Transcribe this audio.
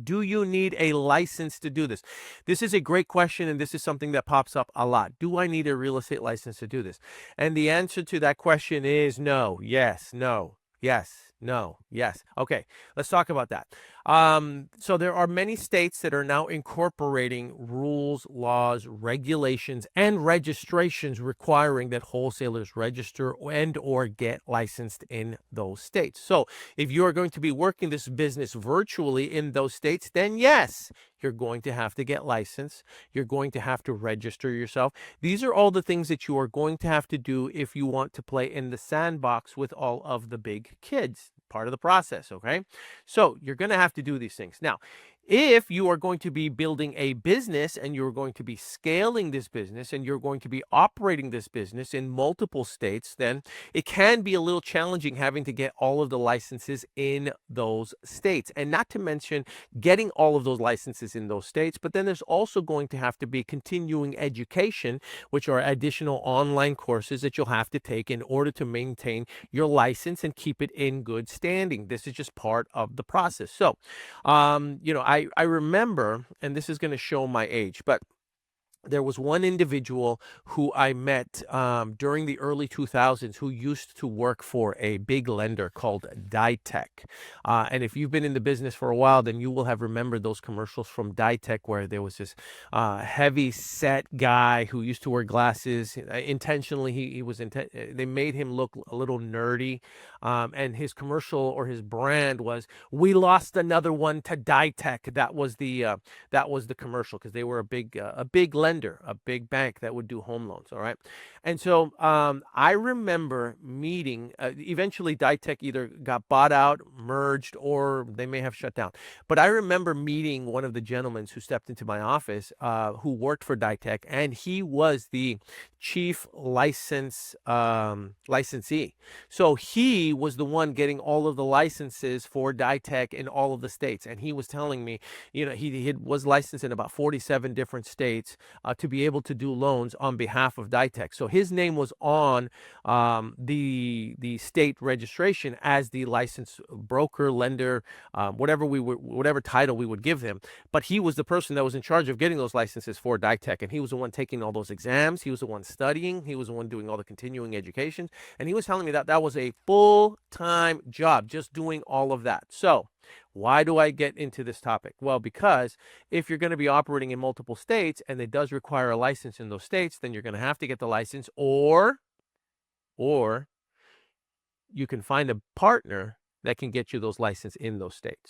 Do you need a license to do this? This is a great question, and this is something that pops up a lot. Do I need a real estate license to do this? And the answer to that question is no, yes, no, yes, no, yes. Okay, let's talk about that. So there are many states that are now incorporating rules, laws, regulations, and registrations requiring that wholesalers register and or get licensed in those states. So if you are going to be working this business virtually in those states, then yes, you're going to have to get licensed. You're going to have to register yourself. These are all the things that you are going to have to do if you want to play in the sandbox with all of the big kids. Part of the process, okay? So you're going to have to do these things. Now, if you are going to be building a business and you're going to be scaling this business and you're going to be operating this business in multiple states, then it can be a little challenging having to get all of the licenses in those states. And not to mention getting all of those licenses in those states, but then there's also going to have to be continuing education, which are additional online courses that you'll have to take in order to maintain your license and keep it in good standing. This is just part of the process. So, I remember, and this is going to show my age, but there was one individual who I met during the early 2000s who used to work for a big lender called Ditech. And if you've been in the business for a while, then you will have remembered those commercials from Ditech where there was this heavy set guy who used to wear glasses. Intentionally, they made him look a little nerdy. And his commercial or his brand was, "We lost another one to Ditech." That was the commercial because they were a big lender, a big bank that would do home loans. All right. And so I remember meeting, eventually Ditech either got bought out, merged, or they may have shut down. But I remember meeting one of the gentlemen who stepped into my office who worked for Ditech, and he was the chief licensee. So he was the one getting all of the licenses for Ditech in all of the states. And he was telling me, he was licensed in about 47 different states to be able to do loans on behalf of Ditech. So his name was on the state registration as the licensed broker, lender, whatever title we would give him. But he was the person that was in charge of getting those licenses for Ditech, and he was the one taking all those exams. He was the one studying. He was the one doing all the continuing education, and he was telling me that that was a full-time job, just doing all of that. So why do I get into this topic? Well, because if you're going to be operating in multiple states and it does require a license in those states, then you're going to have to get the license, or you can find a partner that can get you those licenses in those states.